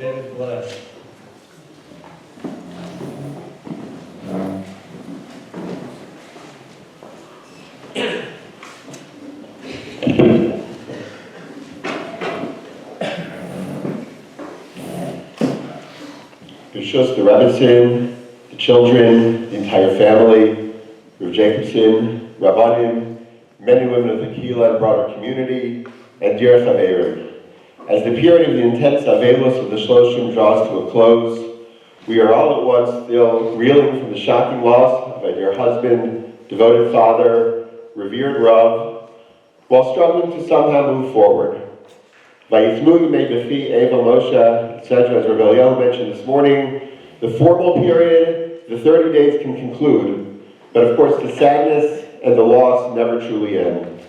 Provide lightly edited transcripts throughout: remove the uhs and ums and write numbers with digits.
Blass. B'shus the Rebbetzin, the children, the entire family, Rav Jacobson, Rabbanim, men and women of the Kehillah and broader community, and dear Chaverim. As the period of the intense Avelos of the Shloshim draws to a close, we are all at once still reeling from the shocking loss of a dear husband, devoted father, revered Rav, while struggling to somehow move forward. Vayithmu Yimei Bechi Eva Moshe, etc., as Rav Eliyahu mentioned this morning, the formal period, the 30 days can conclude, but of course the sadness and the loss never truly end.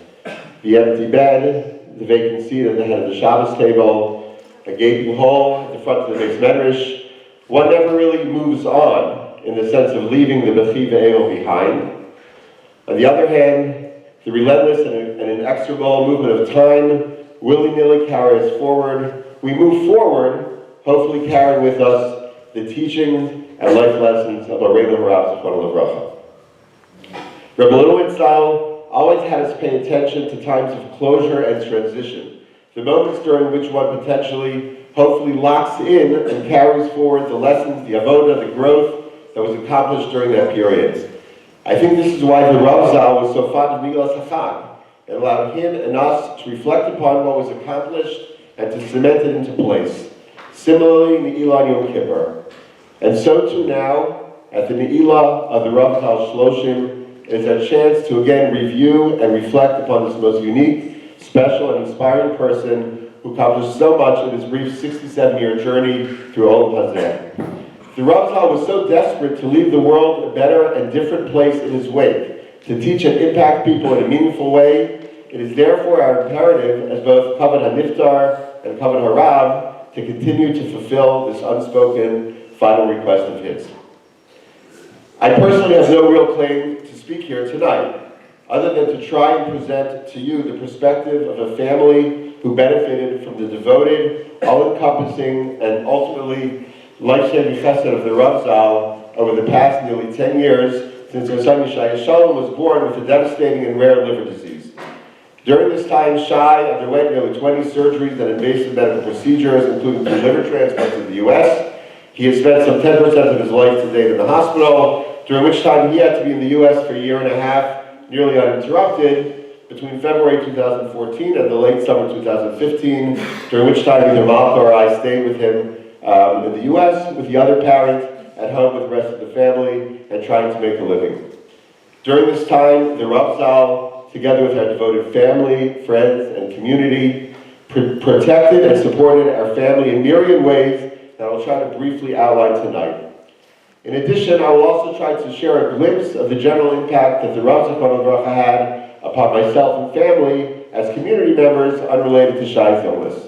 The empty bed, the vacant seat at the head of the Shabbos table, a gaping hole at the front of the Beis Medrash, one never really moves on in the sense of leaving the Bechi Ve'el behind. On the other hand, the relentless and inexorable movement of time willy-nilly carry us forward. We move forward, hopefully carrying with us the teachings and life lessons of our Avraham Zichrono Livracha. Rav Malinowitz always had us pay attention to times of closure and transition, the moments during which one potentially, hopefully locks in and carries forward the lessons, the avoda, the growth that was accomplished during that period. I think this is why the Rav Zal was so fond of Milas HaChag. It allowed him and us to reflect upon what was accomplished and to cement it into place. Similarly, Ne'ilah Yom Kippur. And so too now, at the Ne'ilah of the Rav Zal Shloshim, is our chance to again review and reflect upon this most unique, special, and inspiring person who accomplished so much in his brief 67-year journey through Olam Hazeh. The Rav Zal was so desperate to leave the world a better and different place in his wake, to teach and impact people in a meaningful way. It is therefore our imperative as both Kavod HaNiftar and Kavod HaRav to continue to fulfill this unspoken final request of his. I personally have no real claim to speak here tonight, other than to try and present to you the perspective of a family who benefited from the devoted, all-encompassing, and ultimately life-saving chesed of the Rav Zal over the past nearly 10 years since their son Yishai Shalom was born with a devastating and rare liver disease. During this time, Shai underwent nearly 20 surgeries and invasive medical procedures, including 2 liver transplants in the U.S. He has spent some 10% of his life to date in the hospital, during which time he had to be in the U.S. for a year and a half, nearly uninterrupted, between February 2014 and the late summer 2015, during which time either Malka or I stayed with him in the U.S., with the other parent, at home with the rest of the family, and trying to make a living. During this time, the Rav Zal, together with our devoted family, friends, and community, protected and supported our family in myriad ways that I'll try to briefly outline tonight. In addition, I will also try to share a glimpse of the general impact that the Rav Zichrono Livracha had upon myself and family as community members unrelated to Shai's illness.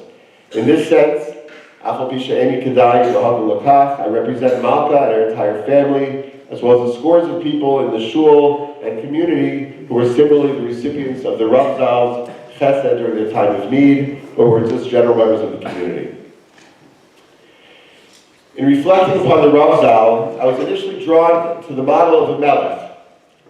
In this sense, Afal Pi She'eni Kedai V'Hagul Lakach, I represent Malka and our entire family, as well as the scores of people in the shul and community who were similarly the recipients of the Rav Zal's chesed during their time of need, or were just general members of the community. In reflecting upon the Rav Zal, I was initially drawn to the model of a melech,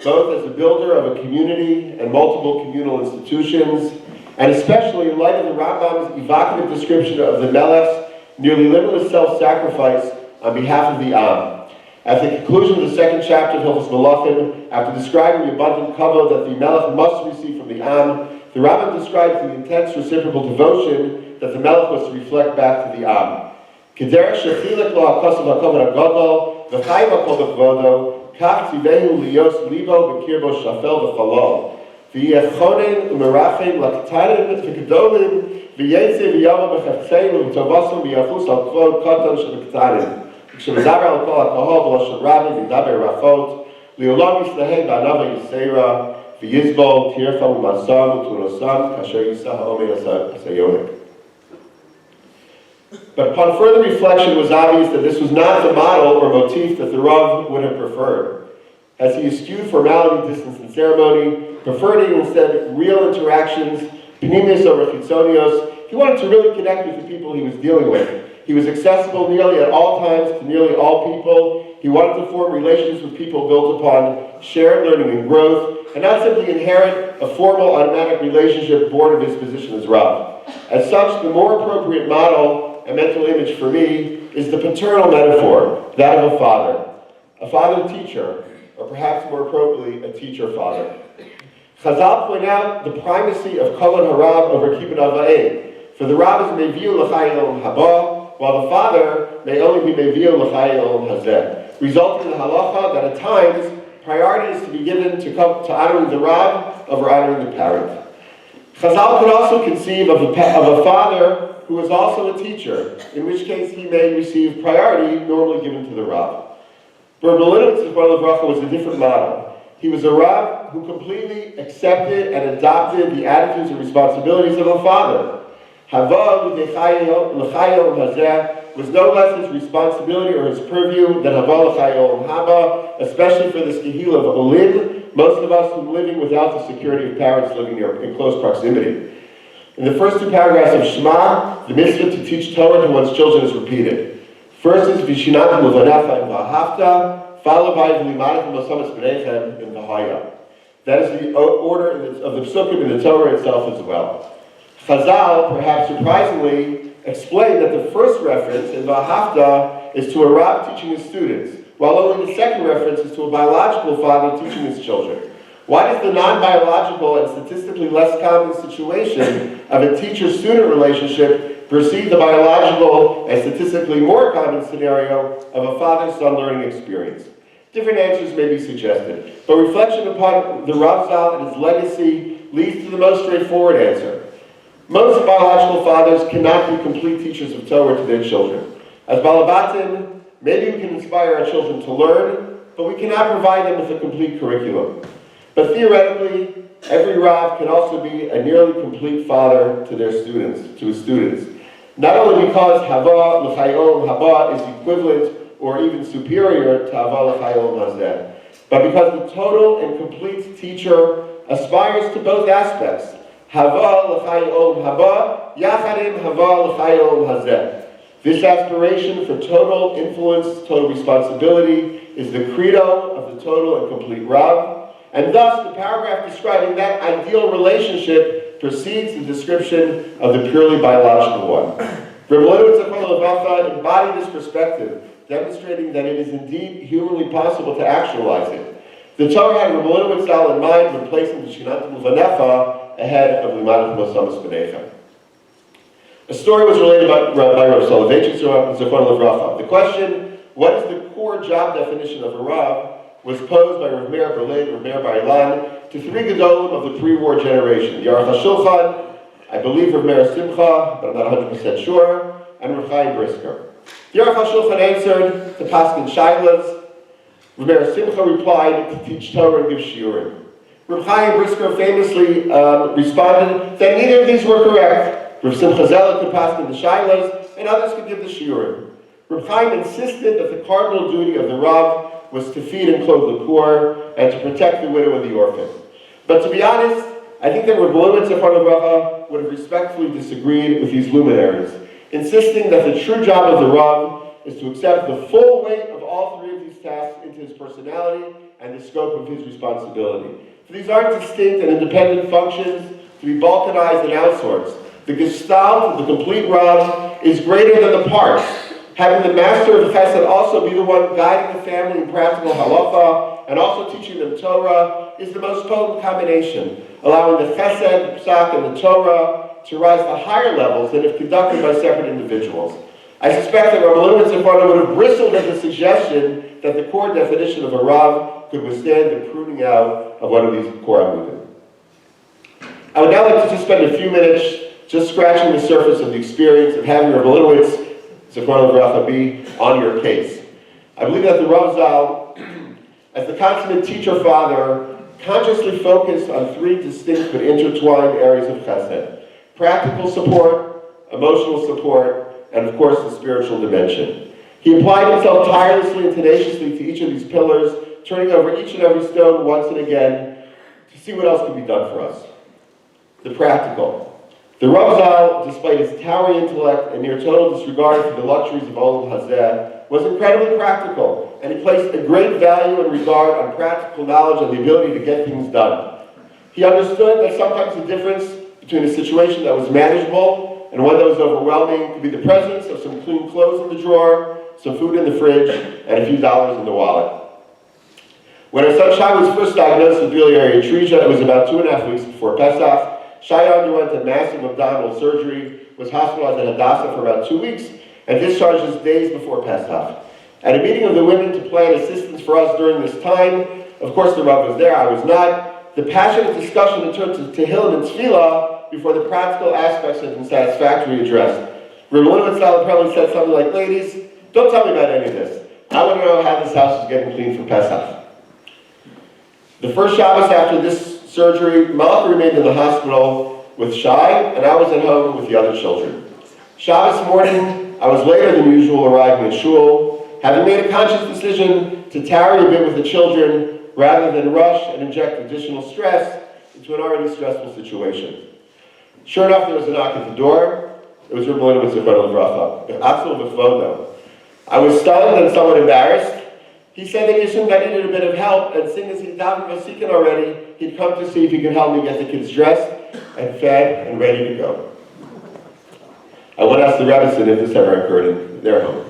both as a builder of a community and multiple communal institutions, and especially in light of the Rambam's evocative description of the melech's nearly limitless self-sacrifice on behalf of the Am. At the conclusion of the second chapter of Hilchos Malachim, after describing the abundant kavod that the melech must receive from the Am, the Rambam describes the intense reciprocal devotion that the melech was to reflect back to the Am. Kederech shechilek lo hakosav hakavod hagadol v'chayim hakol b'kvodo kach tzivehu liyos libo b'kirbo shafel v'chalol v'yechonen u'merachem l'ktanim v'gedolim v'yetze v'yava b'chefseinu v'tovosum v'yachus al kvod koton sheb'ktanim כשמדבר על כל הקהל בלשון רבים וידבר רחוק לעולם יסלהם בענווה יסיירה ויסבול תירפא ומעשם ותונוסם כאשר יישא העומד עשה יונק. But upon further reflection, it was obvious that this was not the model or motif that the Rav would have preferred. As he eschewed formality, distance, and ceremony, preferring instead real interactions, pnimius over chitzonios, he wanted to really connect with the people he was dealing with. He was accessible nearly at all times to nearly all people. He wanted to form relations with people built upon shared learning and growth, and not simply inherit a formal automatic relationship born of his position as Rav. As such, the more appropriate model and mental image for me is the paternal metaphor, that of a father-teacher, or perhaps more appropriately, a teacher-father. Chazal point out the primacy of Kolon Harav over Kibbud Avayim, for the Rav is Meviu L'chai Olam Haba, while the father may only be Meviu L'chai Olam Hazeh, resulting in the halacha that at times priority is to be given to honoring the Rav over honoring the parent. Chazal could also conceive of a father who is also a teacher, in which case he may receive priority normally given to the Rav. Rav Malinowitz's was a different model. He was a Rav who completely accepted and adopted the attitudes and responsibilities of a father. Hava l'chayol hazeh was no less his responsibility or his purview than hava l'chayol haba, especially for this kahil of olim, most of us who are living without the security of parents living in close proximity. In the first two paragraphs of Shema, the mitzvah to teach Torah to one's children is repeated. First is Vishinat L'vanecha and V'ahavta, followed by V'limanet Mosamas B'nechem and V'haya. That is the order of the psukim in the Torah itself as well. Chazal, perhaps surprisingly, explained that the first reference in V'ahavta is to a Rav teaching his students, while only the second reference is to a biological father teaching his children. Why does the non-biological and statistically less common situation of a teacher-student relationship precede the biological and statistically more common scenario of a father-son learning experience? Different answers may be suggested, but reflection upon the Rav Zal and his legacy leads to the most straightforward answer. Most biological fathers cannot be complete teachers of Torah to their children. As Balabatim, maybe we can inspire our children to learn, but we cannot provide them with a complete curriculum. But theoretically, every Rav can also be a nearly complete father to his students. Not only because Hava L'chayol Haba is equivalent or even superior to Hava L'chayol Hazeh, but because the total and complete teacher aspires to both aspects. Hava L'chayol Haba, Yachadim Hava L'chayol Hazeh. This aspiration for total influence, total responsibility, is the credo of the total and complete Rav. And thus, the paragraph describing that ideal relationship precedes the description of the purely biological one. Rav Malinowitz's embodied this perspective, demonstrating that it is indeed humanly possible to actualize it. The Torah had Rav Malinowitz's in mind when placing the Shinat L'vanecha ahead of Limanat Mosamas B'nechem. A story was related by Rav Soloveitchik Zechron Livracha. The question, what is the core job definition of a Rav, was posed by Rav Meir Berlin, Rav Meir Bar-Ilan, to three Gedolim of the pre-war generation. Yarach HaShulchan, I believe Rav Meir Simcha, but I'm not 100% sure, and Rav Chaim Brisker. Yarach HaShulchan answered to Paskin Shailas. Rav Meir Simcha replied to teach Torah and give shiurim. Rav Chaim Brisker famously responded that neither of these were correct. Rav Simcha Zela could Paskin the Shailas, and others could give the shiurim. Rav Chaim insisted that the cardinal duty of the Rav was to feed and clothe the poor and to protect the widow and the orphan. But to be honest, I think that Rav Malinowitz's would have respectfully disagreed with these luminaries, insisting that the true job of the Rav is to accept the full weight of all three of these tasks into his personality and the scope of his responsibility. For these aren't distinct and independent functions to be balkanized and outsourced. The gestalt of the complete Rav is greater than the parts. Having the master of Chesed also be the one guiding the family in practical halacha and also teaching them Torah is the most potent combination, allowing the Chesed, Psak, and the Torah to rise to higher levels than if conducted by separate individuals. I suspect that Rav Malinowitz's would have bristled at the suggestion that the core definition of a Rav could withstand the pruning out of one of these core amudim. I would now like to just spend a few minutes just scratching the surface of the experience of having Rav Malinowitz be on your case. I believe that the Rav Zal, as the consummate teacher-father, consciously focused on three distinct but intertwined areas of chesed: practical support, emotional support, and of course the spiritual dimension. He applied himself tirelessly and tenaciously to each of these pillars, turning over each and every stone once and again to see what else could be done for us. The practical. The Rav Zal, despite his towering intellect and near total disregard for the luxuries of Olam Hazeh, was incredibly practical, and he placed a great value and regard on practical knowledge and the ability to get things done. He understood that sometimes the difference between a situation that was manageable and one that was overwhelming could be the presence of some clean clothes in the drawer, some food in the fridge, and a few dollars in the wallet. When our son Shai was first diagnosed with biliary atresia, it was about 2.5 weeks before Pesach. Shai underwent a massive abdominal surgery, was hospitalized at Hadassah for about 2 weeks, and discharged just days before Pesach. At a meeting of the women to plan assistance for us during this time, of course the Rav was there, I was not, the passionate discussion turned to Tehillim and Tefillah before the practical aspects had been satisfactorily addressed. Rav Malinowitz probably said something like, ladies, don't tell me about any of this. I want to know how this house is getting clean for Pesach. The first Shabbos after this surgery, Malka remained in the hospital with Shai, and I was at home with the other children. Shabbos morning, I was later than usual arriving at shul, having made a conscious decision to tarry a bit with the children rather than rush and inject additional stress into an already stressful situation. Sure enough, there was a knock at the door. It was Rav Malinowitz of I was stunned and somewhat embarrassed. He said that he assumed I needed a bit of help, and seeing as he'd davened vasikin already, he'd come to see if he could help me get the kids dressed and fed and ready to go. I went to ask the Rebbetzin if this ever occurred in their home.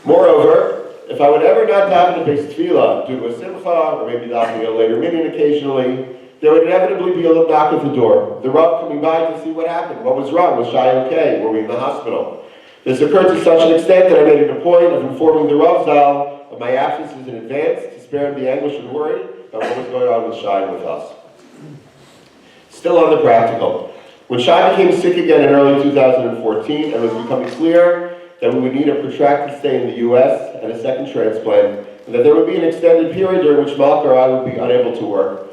Moreover, if I would ever not daven to Beis Tefillah due to a simcha, or maybe davening a later minyan occasionally, there would inevitably be a little knock at the door. The Rav coming by to see what happened. What was wrong? Was Shai okay? Were we in the hospital? This occurred to such an extent that I made it a point of informing the Rav Zal of my absences in advance to spare him the anguish and worry about what was going on with Shai and with us. Still on the practical. When Shai became sick again in early 2014 and was becoming clear that we would need a protracted stay in the U.S. and a second transplant, and that there would be an extended period during which Malka or I would be unable to work,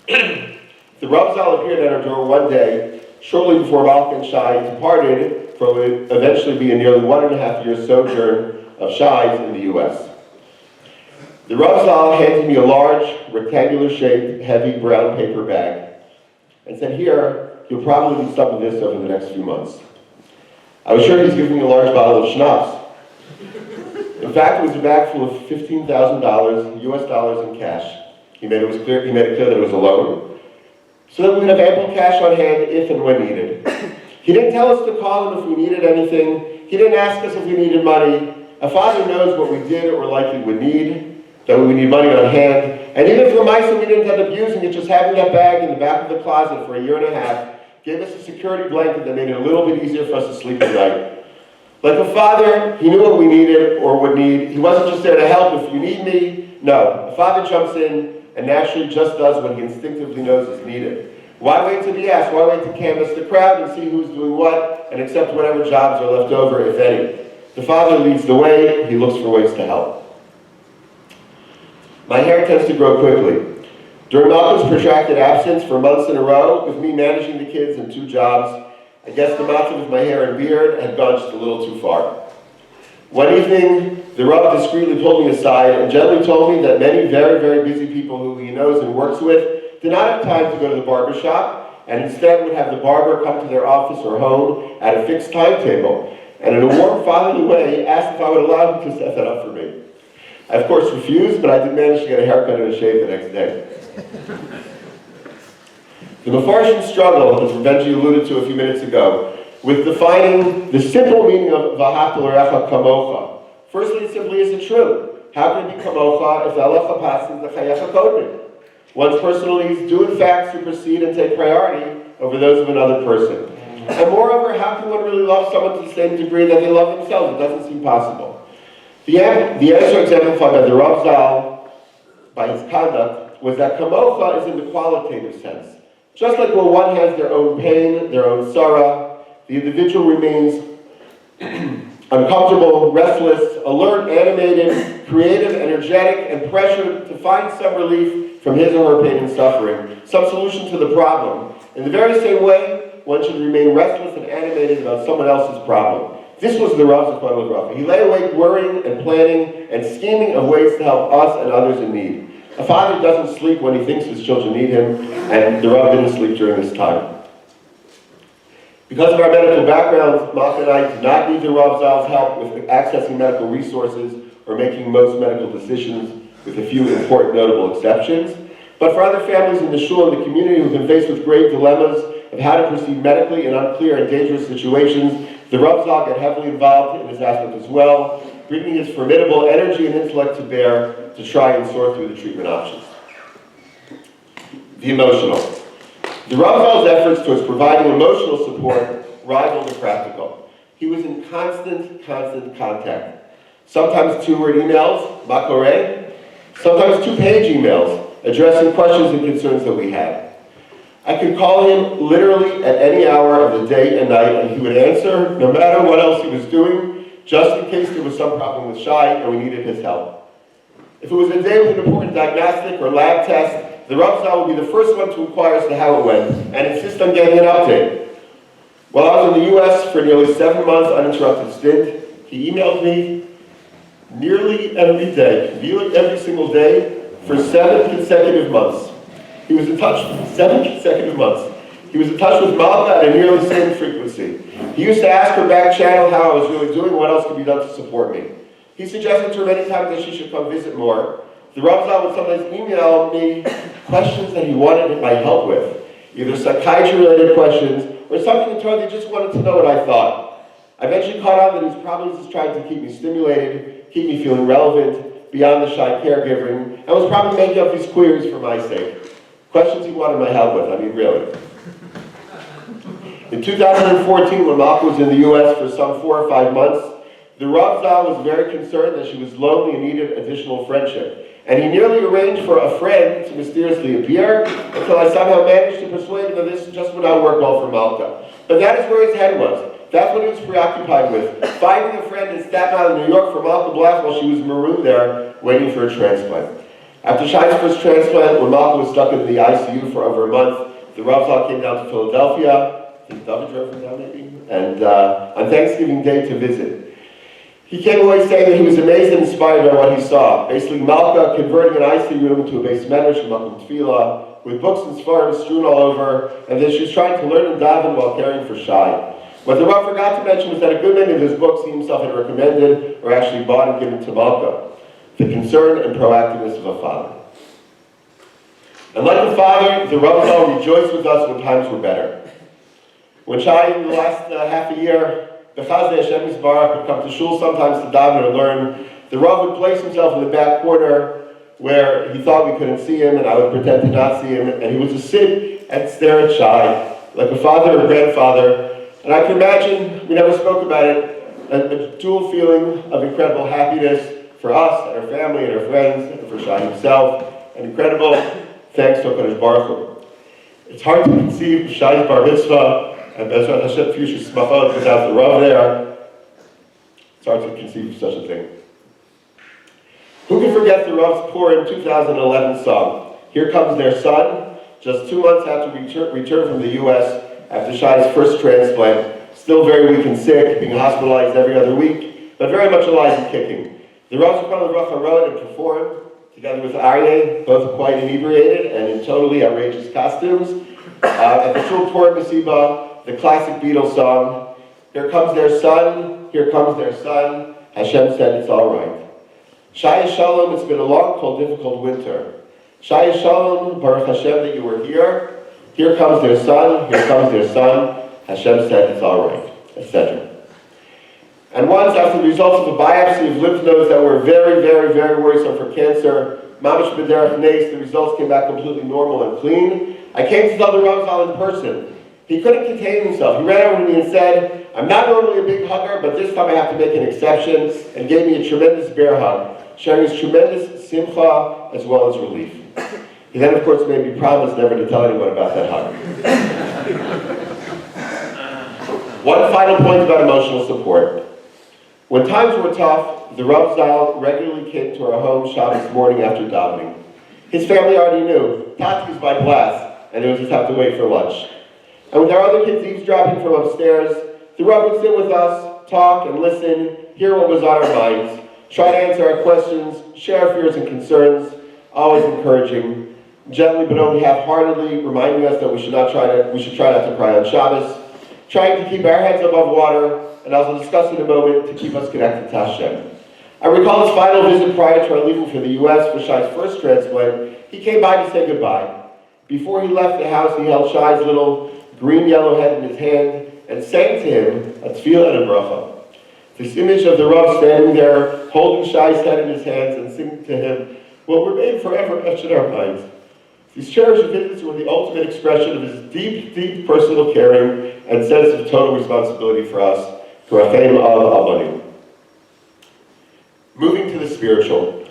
the Rav Zal appeared at our door one day, shortly before Malka and Shai departed for what would eventually be a nearly 1.5 year sojourn of Shai's in the U.S. The Rav Zal handed me a large, rectangular-shaped, heavy brown paper bag and said, here, you'll probably need some of this over the next few months. I was sure he's giving me a large bottle of schnapps. In fact, it was a bag full of $15,000 US dollars in cash. He made it clear that it was a loan, so that we would have ample cash on hand if and when needed. He didn't tell us to call him if we needed anything. He didn't ask us if we needed money. A father knows what we did or likely would need, that we would need money on hand. And even for mice we didn't end up using it, just having that bag in the back of the closet for 1.5 years gave us a security blanket that made it a little bit easier for us to sleep at night. Like a father, he knew what we needed or would need. He wasn't just there to help if you need me. No, a father jumps in and naturally just does what he instinctively knows is needed. Why wait to be asked? Why wait to canvass the crowd and see who's doing what and accept whatever jobs are left over, if any? The father leads the way. He looks for ways to help. My hair tends to grow quickly. During Malcolm's protracted absence for months in a row, with me managing the kids and 2 jobs, I guess the matzah with my hair and beard had gone just a little too far. One evening, the Rav discreetly pulled me aside and gently told me that many very, very busy people who he knows and works with did not have time to go to the barber shop, and instead would have the barber come to their office or home at a fixed timetable, and in a warm, fatherly way, asked if I would allow him to set that up for me. I, of course, refused, but I did manage to get a haircut and a shave the next day. The Mefarshim struggle, as Benji alluded to a few minutes ago, with defining the simple meaning of V'ahavta l'recha kamocha. Firstly, it simply isn't true. How can it be kamocha if the halacha passes the chayecha kodmin? One's personal needs do in fact supersede and take priority over those of another person. And moreover, how can one really love someone to the same degree that they love themselves? It doesn't seem possible. The answer exemplified by the Rav Zal, by his conduct, was that kamocha is in the qualitative sense. Just like when one has their own pain, their own sorrow, the individual remains uncomfortable, restless, alert, animated, creative, energetic, and pressured to find some relief from his or her pain and suffering, some solution to the problem. In the very same way, one should remain restless and animated about someone else's problem. This was the Rav's Rav. He lay awake worrying and planning and scheming of ways to help us and others in need. A father doesn't sleep when he thinks his children need him, and the Rav didn't sleep during this time. Because of our medical backgrounds, Malka and I did not need the Rav Zal's help with accessing medical resources or making most medical decisions, with a few important notable exceptions. But for other families in the shul and the community who've been faced with grave dilemmas of how to proceed medically in unclear and dangerous situations, the Rav Zal got heavily involved in this aspect as well, bringing his formidable energy and intellect to bear to try and sort through the treatment options. The emotional. The Rav Zal's efforts towards providing emotional support rivaled the practical. He was in constant contact. Sometimes 2-word emails, makore, sometimes 2-page emails, addressing questions and concerns that we had. I could call him literally at any hour of the day and night, and he would answer, no matter what else he was doing, just in case there was some problem with Shai and we needed his help. If it was a day with an important diagnostic or lab test, the Rav Zal would be the first one to inquire as to how it went and insist on getting an update. While I was in the US for nearly 7 months uninterrupted stint, he emailed me nearly every day, nearly every single day, for 7 consecutive months. He was in touch for 7 consecutive months. He was in touch with Malka at a nearly the same frequency. He used to ask her back channel how I was really doing, what else could be done to support me. He suggested to her many times that she should come visit more. The Rav Zal would sometimes email me questions that he wanted my help with, either psychiatry-related questions or something in turn he just wanted to know what I thought. I eventually caught on that he was probably just trying to keep me stimulated, keep me feeling relevant, beyond the shy caregiving, and was probably making up these queries for my sake. Questions he wanted my help with, I mean, really. In 2014, when Malka was in the US for some 4 or 5 months, the Rav Zal was very concerned that she was lonely and needed additional friendship. And he nearly arranged for a friend to mysteriously appear until I somehow managed to persuade him that this just would not work well for Malka. But that is where his head was. That's what he was preoccupied with, finding a friend in Staten Island, New York for Malka Blass while she was marooned there, waiting for a transplant. After Shai's first transplant, when Malka was stuck in the ICU for over a month, the Rav Zal came down to Philadelphia, I think David drove him down maybe, and on Thanksgiving Day to visit. He came away saying that he was amazed and inspired by what he saw. Basically, Malka converting an ICU room into a Beis Medrash from Tefillah, with books and svarim strewn all over, and that she was trying to learn and daven while caring for Shai. What the Rav forgot to mention was that a good many of his books he himself had recommended or actually bought and given to Malka. The concern and proactiveness of a father. And like a father, the Rav Zal rejoiced with us when times were better. When Shai, in the last half a year, the Chazei Hashem Yisbarach would come to shul sometimes to daven or learn, the Rav would place himself in the back corner where he thought we couldn't see him, and I would pretend to not see him, and he would just sit and stare at Shai, like a father or grandfather. And I can imagine, we never spoke about it, a dual feeling of incredible happiness for us, and our family, and our friends, and for Shai himself, and incredible thanks to HaKadosh Baruch Hu. It's hard to conceive Shai's bar mitzvah and Bezrat Hashem future smachot without the Rav there. It's hard to conceive of such a thing. Who can forget the Rav's Purim 2011 song, Here Comes Their Son, just 2 months after we returned from the US after Shai's first transplant, still very weak and sick, being hospitalized every other week, but very much alive and kicking. The Rav's Chaim Malinowitz wrote and performed, together with Aryeh, both quite inebriated and in totally outrageous costumes, at the Shul Purim Masiba, the classic Beatles song, Here Comes Their Son, Here Comes Their Son, Hashem said it's all right. Shai Shalom, it's been a long, cold, difficult winter. Shai Shalom, Baruch Hashem that you were here. Here comes their son, here comes their son. Hashem said it's all right, etc. And once, after the results of a biopsy of lymph nodes that were very, very, very worrisome for cancer, Mamish B'derech Nes, the results came back completely normal and clean. I came to tell the Rav Zal in person. He couldn't contain himself. He ran over to me and said, I'm not normally a big hugger, but this time I have to make an exception, and gave me a tremendous bear hug, sharing his tremendous simcha as well as relief. He then, of course, made me promise never to tell anyone about that hug. One final point about emotional support. When times were tough, the Rav Zal regularly came to our home Shabbos morning after davening. His family already knew, Tati was by Blass, and they would just have to wait for lunch. And with our other kids eavesdropping from upstairs, the Rav would sit with us, talk and listen, hear what was on our minds, try to answer our questions, share our fears and concerns, always encouraging, gently but only half-heartedly reminding us that we should try not to cry on Shabbos, trying to keep our heads above water, and as I'll discuss in a moment, to keep us connected to Hashem. I recall his final visit prior to our leaving for the U.S. for Shai's first transplant. He came by to say goodbye. Before he left the house, he held Shai's little green-yellow head in his hand and sang to him a tefillah and a bracha. This image of the Rav standing there, holding Shai's head in his hands and singing to him will remain forever etched in our minds. These cherished visits were the ultimate expression of his deep, deep personal caring and sense of total responsibility for us, to our fame of Abanim. Moving to the spiritual.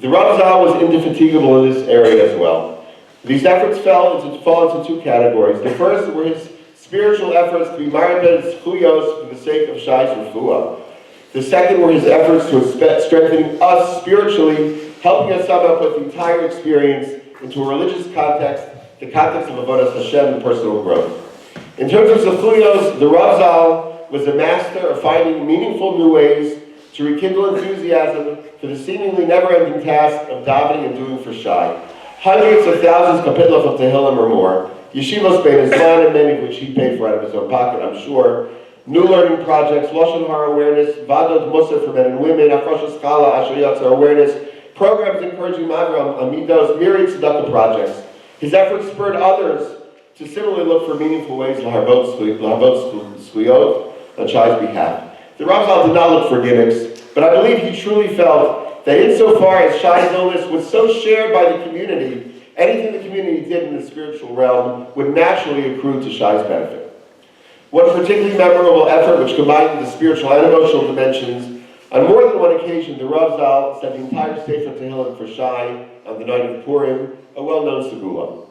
The Rav Zal was indefatigable in this area as well. These efforts fall into two categories. The first were his spiritual efforts to be maribed zchuyos for the sake of Shai's refuah. The second were his efforts to strengthen us spiritually, helping us sum up with the entire experience into a religious context, the context of avodas Hashem and personal growth. In terms of zchuyos, the Rav Zal was a master of finding meaningful new ways to rekindle enthusiasm for the seemingly never-ending task of davening and doing for Shai. Hundreds of thousands kapitlos of Tehillim or more, yeshivos bein Islam, and many of which he paid for out of his own pocket, I'm sure, new learning projects, Lashon Hara awareness, Vadot Musaf for men and women, Afrosh Schala, Asher Yatzar awareness, programs encouraging Mavram, Amidos, myriad tzedakah projects. His efforts spurred others to similarly look for meaningful ways l'harbot zchuyot on Shai's behalf. The Rav Zal did not look for gimmicks, but I believe he truly felt that insofar as Shai's illness was so shared by the community, anything the community did in the spiritual realm would naturally accrue to Shai's benefit. One particularly memorable effort which combined the spiritual and emotional dimensions, on more than one occasion the Rav Zal said the entire Sefer Tehillim for Shai on the night of Purim, a well-known segula.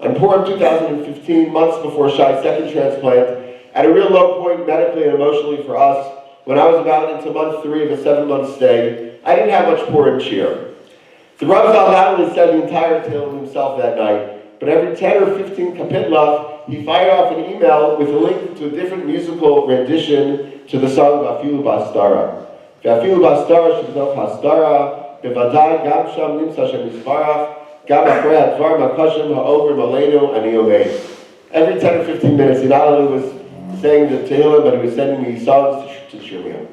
On Purim 2015, months before Shai's second transplant, at a real low point medically and emotionally for us, when I was about into month 3 of a 7-month stay, I didn't have much Purim cheer. The Rav Zal not only said the entire Tehillim himself that night, but every 10 or 15 kapitlah, he fired off an email with a link to a different musical rendition to the song Vafilu Bastara. Vafilu Bastara Shebnov Hastara, Bevadai Gam Sham Nimsa Shem Yisbarach, Gam Achrei Hadvar Makashim Ha'over Malenu Ani Omeid. Every 10 or 15 minutes, he not only was saying the Tehillim, but he was sending me songs to cheer me up.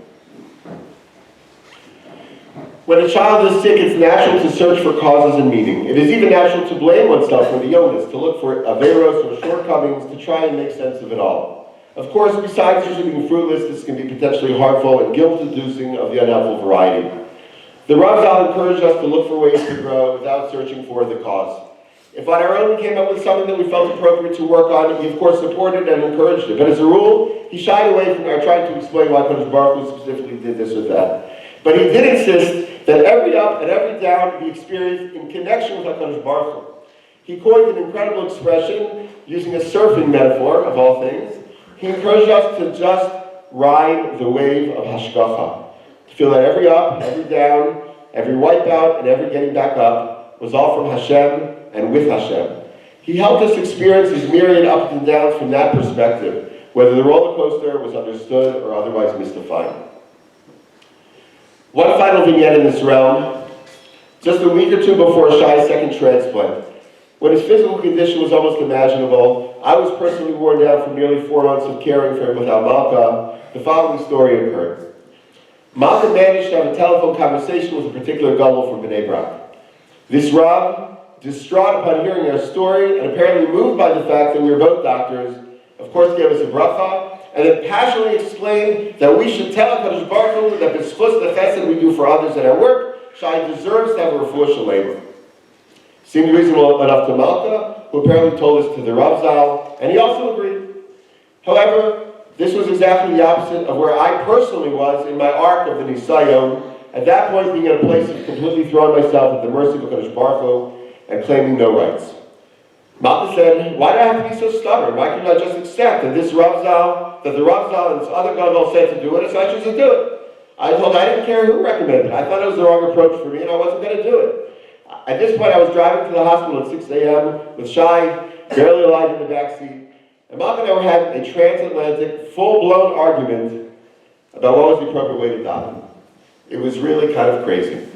When a child is sick, it's natural to search for causes and meaning. It is even natural to blame oneself for the illness, to look for averos or shortcomings, to try and make sense of it all. Of course, besides usually being fruitless, this can be potentially harmful and guilt-inducing of the unhelpful variety. The Rav Zal encouraged us to look for ways to grow without searching for the cause. If on our own we came up with something that we felt appropriate to work on, he of course supported and encouraged it. But as a rule, he shied away from our trying to explain why Kodesh Baruch Hu specifically did this or that. But he did insist that every up and every down be experienced in connection with HaKadosh Baruch Hu. He coined an incredible expression, using a surfing metaphor of all things. He encouraged us to just ride the wave of Hashgacha, to feel that every up, every down, every wipeout, and every getting back up was all from Hashem and with Hashem. He helped us experience these myriad ups and downs from that perspective, whether the roller coaster was understood or otherwise mystified. One final vignette in this realm. Just a week or two before Shai's second transplant, when his physical condition was almost imaginable, I was personally worn down from nearly 4 months of caring for him without Malka. The following story occurred. Malka managed to have a telephone conversation with a particular gadol from Bnei Brak. This Rav, distraught upon hearing our story and apparently moved by the fact that we were both doctors, of course gave us a bracha, and then passionately explained that we should tell HaKadosh Baruch Hu that b'schus the chesed we do for others in our work, Shai deserves to have a refuah shalema. Seemed reasonable enough to Malka, who apparently told us to the Rav Zal, and he also agreed. However, this was exactly the opposite of where I personally was in my arc of the Nisayon, at that point being in a place of completely throwing myself at the mercy of HaKadosh Baruch Hu and claiming no rights. Malka said, why do I have to be so stubborn? Why couldn't I just accept that the Rav Zal and this other gadol said to do it, so I chose to do it? I told I didn't care who recommended it. I thought it was the wrong approach for me and I wasn't going to do it. At this point, I was driving to the hospital at 6 a.m. with Shai barely alive in the backseat, and Malka and I were having a transatlantic, full-blown argument about what was the appropriate way to daven. It was really kind of crazy.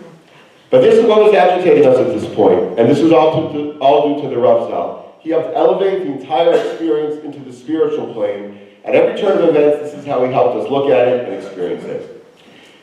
But this is what was agitating us at this point, and this was all due to the Rav Zal. He helped elevate the entire experience into the spiritual plane. At every turn of events, this is how he helped us look at it and experience it.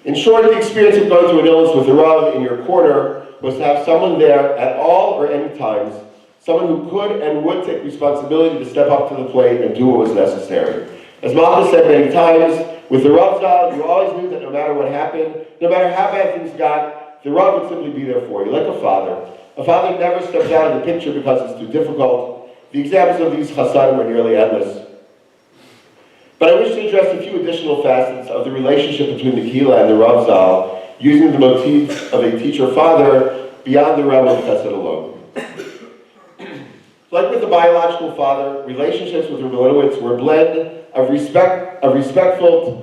In short, the experience of going through an illness with the Rav in your corner was to have someone there at all or any times, someone who could and would take responsibility to step up to the plate and do what was necessary. As Malka said many times, with the Rav Zal, you always knew that no matter what happened, no matter how bad things got, the Rav would simply be there for you, like a father. A father never steps out of the picture because it's too difficult. The examples of these chasadim are nearly endless. But I wish to address a few additional facets of the relationship between the Kehillah and the Rav Zal, using the motif of a teacher-father beyond the realm of chesed alone. Like with the biological father, relationships with Rav Malinowitz were a blend of respectful,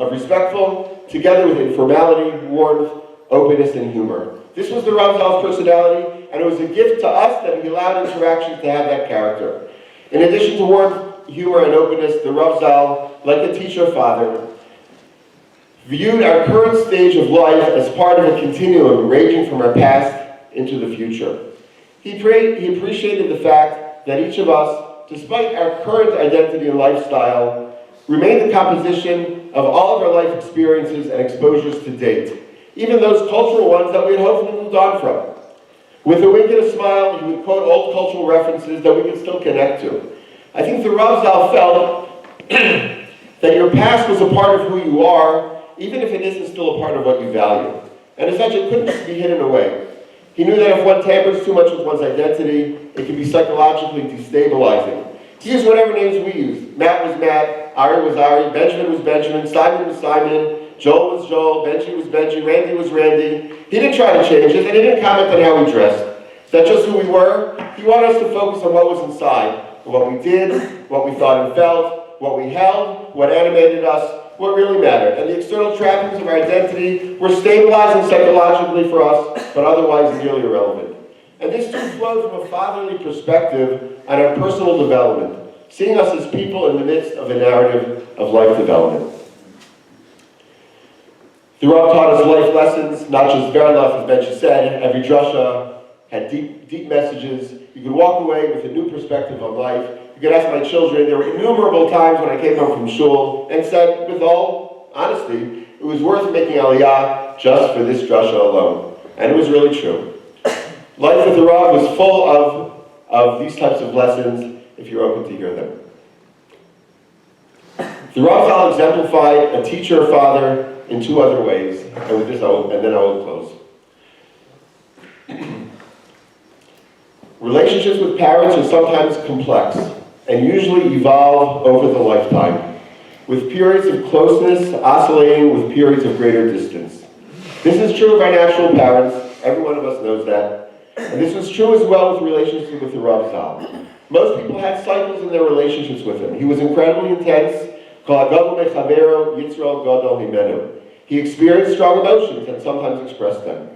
together with informality, warmth, openness, and humor. This was the Rav Zal's personality, and it was a gift to us that he allowed interactions to have that character. In addition to warmth, humor, and openness, the Rav Zal, like a teacher-father, viewed our current stage of life as part of a continuum ranging from our past into the future. He appreciated the fact that each of us, despite our current identity and lifestyle, remain the composition of all of our life experiences and exposures to date, even those cultural ones that we had hopefully moved on from. With a wink and a smile, he would quote old cultural references that we could still connect to. I think the Rav Zal felt that your past was a part of who you are, even if it isn't still a part of what you value. And as such, it couldn't just be hidden away. He knew that if one tampers too much with one's identity, it can be psychologically destabilizing. He used whatever names we used. Matt was Matt, Ari was Ari, Benjamin was Benjamin, Simon was Simon, Joel was Joel, Benji was Benji, Randy was Randy. He didn't try to change it, and he didn't comment on how we dressed. That's just who we were. He wanted us to focus on what was inside, what we did, what we thought and felt, what we held, what animated us, what really mattered. And the external trappings of our identity were stabilizing psychologically for us, but otherwise nearly irrelevant. And this too flowed from a fatherly perspective on our personal development, seeing us as people in the midst of a narrative of life development. The Rav taught us life lessons, not just Verlach, as Benji said. Every drasha had deep messages. You could walk away with a new perspective on life. You could ask my children, there were innumerable times when I came home from shul and said, with all honesty, it was worth making aliyah just for this drasha alone. And it was really true. Life with the Rav was full of these types of lessons, if you're open to hear them. The Rav Zal exemplified a teacher or father in two other ways, and with this, then I will close. Relationships with parents are sometimes complex and usually evolve over the lifetime, with periods of closeness oscillating with periods of greater distance. This is true of our natural parents. Every one of us knows that. And this was true as well with relationships with the Rav Zal. Most people had cycles in their relationships with him. He was incredibly intense. He experienced strong emotions and sometimes expressed them.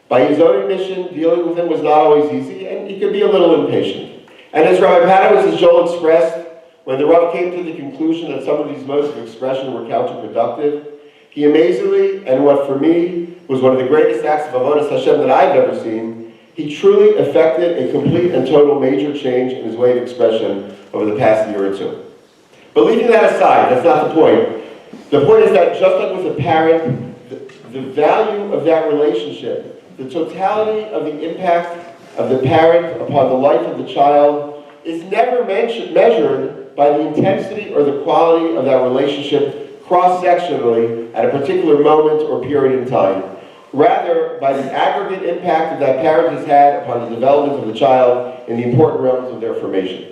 By his own admission, dealing with him was not always easy, and he could be a little impatient. And as Rabbi Malinowitz, Joel expressed, when the Rav came to the conclusion that some of these modes of expression were counterproductive, he amazingly, and what for me was one of the greatest acts of avodas Hashem that I've ever seen, he truly effected a complete and total major change in his way of expression over the past year or two. But leaving that aside, that's not the point. The point is that just like with a parent, the value of that relationship, the totality of the impact of the parent upon the life of the child is never measured by the intensity or the quality of that relationship cross-sectionally at a particular moment or period in time. Rather, by the aggregate impact that parent has had upon the development of the child in the important realms of their formation.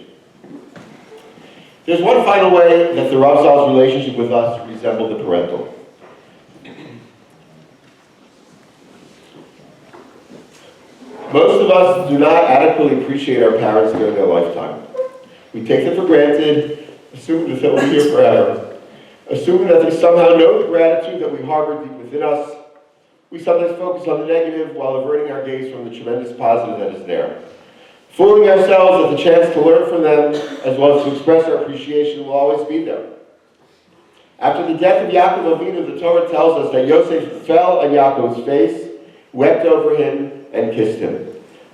There's one final way that the Rav Zal's relationship with us resembled the parental. Most of us do not adequately appreciate our parents during their lifetime. We take them for granted, assuming that they'll be here forever, assuming that they somehow know the gratitude that we harbor deep within us. We sometimes focus on the negative while averting our gaze from the tremendous positive that is there. Fooling ourselves that the chance to learn from them, as well as to express our appreciation, will always be there. After the death of Yaakov Avinu, the Torah tells us that Yosef fell on Yaakov's face, wept over him, and kissed him.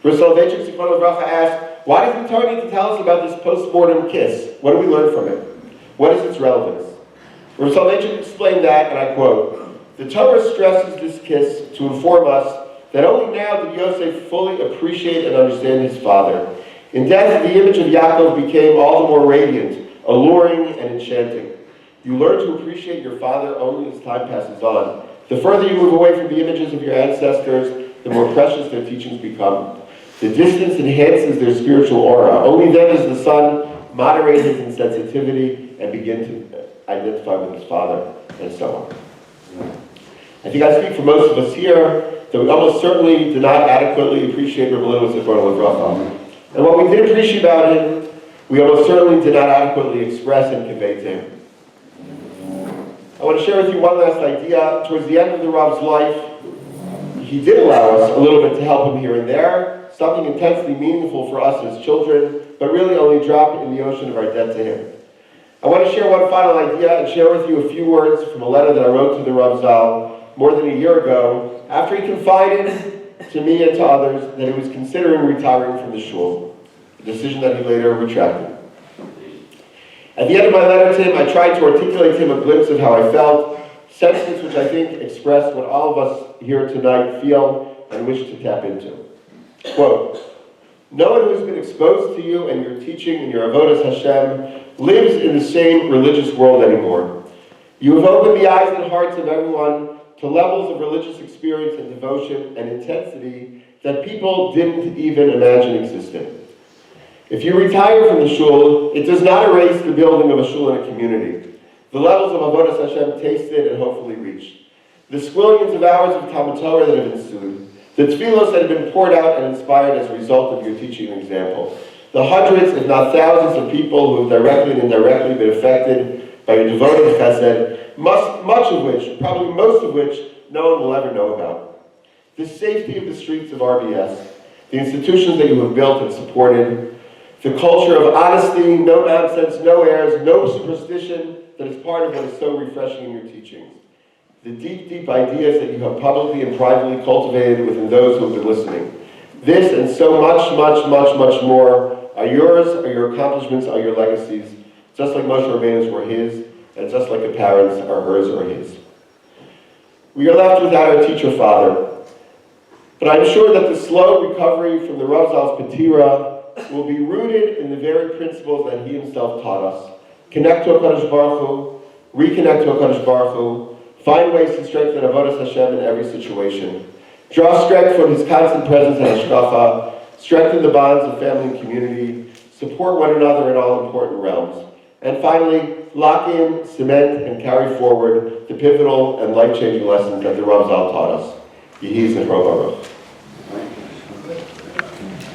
Rav Soloveitchik Zichrono Livracha asked, why does the Torah need to tell us about this post-mortem kiss? What do we learn from it? What is its relevance? Rav Soloveitchik explained that, and I quote, the Torah stresses this kiss to inform us that only now did Yosef fully appreciate and understand his father. In death, the image of Yaakov became all the more radiant, alluring, and enchanting. You learn to appreciate your father only as time passes on. The further you move away from the images of your ancestors, the more precious their teachings become. The distance enhances their spiritual aura. Only then does the son moderate his insensitivity and begin to identify with his father, and so on. I think I speak for most of us here that we almost certainly did not adequately appreciate Rav Malinowitz Zichrono Livracha. And what we did appreciate about him, we almost certainly did not adequately express and convey to him. I want to share with you one last idea. Towards the end of the Rav's life, he did allow us a little bit to help him here and there, something intensely meaningful for us as children, but really only a drop in the ocean of our debt to him. I want to share one final idea and share with you a few words from a letter that I wrote to the Rav Zal more than a year ago, after he confided to me and to others that he was considering retiring from the shul, a decision that he later retracted. At the end of my letter to him, I tried to articulate to him a glimpse of how I felt, sentiments which I think express what all of us here tonight feel and wish to tap into. Quote, no one who has been exposed to you and your teaching and your avodas Hashem lives in the same religious world anymore. You have opened the eyes and hearts of everyone to levels of religious experience and devotion and intensity that people didn't even imagine existed. If you retire from the shul, it does not erase the building of a shul in a community, the levels of avodas Hashem tasted and hopefully reached, the squillions of hours of Talmud Torah that have ensued, the tefillos that have been poured out and inspired as a result of your teaching and example, the hundreds, if not thousands, of people who have directly and indirectly been affected by your devoted chesed, much of which, probably most of which, no one will ever know about. The safety of the streets of RBS, the institutions that you have built and supported, the culture of honesty, no nonsense, no airs, no superstition that is part of what is so refreshing in your teachings. The deep, deep ideas that you have publicly and privately cultivated within those who have been listening. This and so much, much, much, much more are yours, are your accomplishments, are your legacies, just like Moshe Rabbeinu's were his, and just like the parents are hers or his. We are left without our teacher father, but I'm sure that the slow recovery from the Rav Zal's Patira will be rooted in the very principles that he himself taught us. Connect to HaKadosh Baruch Hu, reconnect to HaKadosh Baruch Hu, find ways to strengthen avodas Hashem in every situation. Draw strength from his constant presence and hashkafa, strengthen the bonds of family and community, support one another in all important realms. And finally, lock in, cement, and carry forward the pivotal and life-changing lessons that the Rav Zal taught us. Yehi Zichro Baruch.